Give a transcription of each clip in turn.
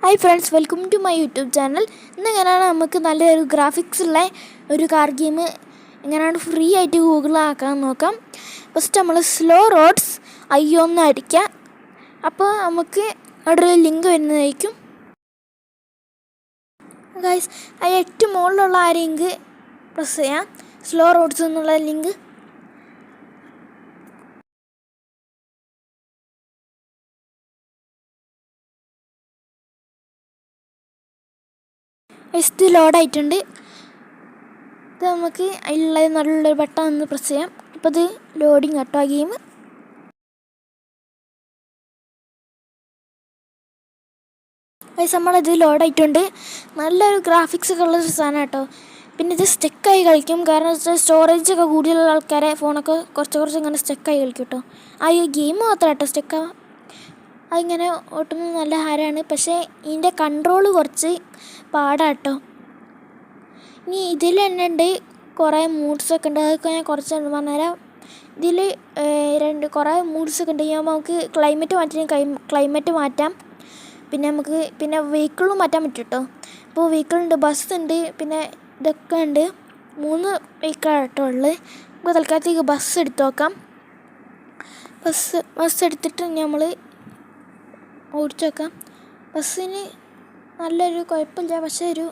Hi friends, welcome to my YouTube channel. ഇന്നെങ്ങനെയാണ് നമുക്ക് നല്ലൊരു ഗ്രാഫിക്സുള്ള ഒരു കാർ ഗെയിം എങ്ങനെയാണ് ഫ്രീ ആയിട്ട് ഗൂഗിളിലാക്കാൻ നോക്കാം. ഫസ്റ്റ് നമ്മൾ സ്ലോ റോഡ്സ് ഒന്ന് അടിക്കുക. അപ്പോൾ നമുക്ക് അവിടെ ഒരു ലിങ്ക് വരുന്നതായിരിക്കും. ഗൈസ്, ആ ഏറ്റവും മുകളിലുള്ള ആ ലിങ്ക് പ്രസ് ചെയ്യാം, സ്ലോ റോഡ്സ് എന്നുള്ള ലിങ്ക്. ഇത് ലോഡായിട്ടുണ്ട്. ഇത് നമുക്ക് അതിലുള്ള നല്ലൊരു ബട്ടൺ ഒന്ന് പ്രസ് ചെയ്യാം. അപ്പോൾ ഇത് ലോഡിങ് കേട്ടോ ആ ഗെയിം. ഗൈസ്, നമ്മളിത് ലോഡായിട്ടുണ്ട്. നല്ലൊരു ഗ്രാഫിക്സ് ഒക്കെ ഉള്ള സാധനം കേട്ടോ. പിന്നെ ഇത് സ്റ്റക്കായി കളിക്കും, കാരണം വെച്ചാൽ സ്റ്റോറേജൊക്കെ കൂടുതലുള്ള ആൾക്കാരെ ഫോണൊക്കെ കുറച്ച് ഇങ്ങനെ സ്റ്റക്കായി കളിക്കും കേട്ടോ. ആ ഈ ഗെയിം മാത്രം കേട്ടോ സ്റ്റക്കാവുക. അതിങ്ങനെ ഓട്ടുന്നത് നല്ല ഹരമാണ്, പക്ഷേ ഇതിൻ്റെ കൺട്രോള് കുറച്ച് പാടാട്ടോ. ഇനി ഇതിൽ തന്നെ ഉണ്ട് കുറേ മൂഡ്സൊക്കെ ഉണ്ട്, അതൊക്കെ ഞാൻ കുറച്ച് പറഞ്ഞുതരാം. ഇതിൽ കുറേ മൂഡ്സൊക്കെ ഉണ്ട്. നമുക്ക് ക്ലൈമറ്റ് ക്ലൈമറ്റ് മാറ്റാം. പിന്നെ വെഹിക്കിളും മാറ്റാൻ പറ്റും കേട്ടോ. ഇപ്പോൾ വെഹിക്കിളുണ്ട്, ബസ്സുണ്ട്, പിന്നെ ഇതൊക്കെ ഉണ്ട്. 3 വെഹിക്കിളാണ് കേട്ടോ ഉള്ളത്. ഇപ്പോൾ തൽക്കാലത്തേക്ക് ബസ് എടുത്ത് നോക്കാം. ബസ് എടുത്തിട്ട് നമ്മൾ ഓടിച്ചു നോക്കാം. ബസ്സിന് നല്ലൊരു കുഴപ്പമില്ല, പക്ഷേ ഒരു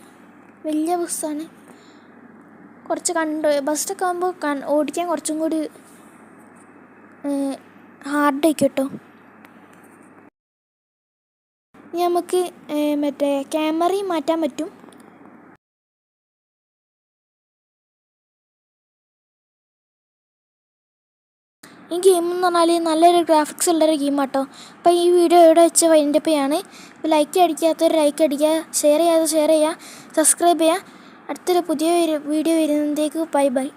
വലിയ ബസ്സാണ്. കുറച്ച് ബസ്സൊക്കെ ആകുമ്പോൾ ഓടിക്കാൻ കുറച്ചും കൂടി ഹാർഡായിരിക്കും കേട്ടോ. ഇനി നമുക്ക് മറ്റേ ക്യാമറയും മാറ്റാൻ പറ്റും. ഈ ഗെയിം എന്ന് പറഞ്ഞാൽ നല്ലൊരു ഗ്രാഫിക്സ് ഉള്ളൊരു ഗെയിം കേട്ടോ. അപ്പോൾ ഈ വീഡിയോ ഇവിടെ വെച്ച് വൈൻഡപ്പ് ചെയ്യാണ്. ഇപ്പോൾ ലൈക്ക് അടിക്കാത്തൊരു ലൈക്ക് അടിക്കുക, ഷെയർ ചെയ്യുക, സബ്സ്ക്രൈബ് ചെയ്യുക. അടുത്തൊരു പുതിയ വീഡിയോ വരുന്നതിലേക്ക് ബൈ.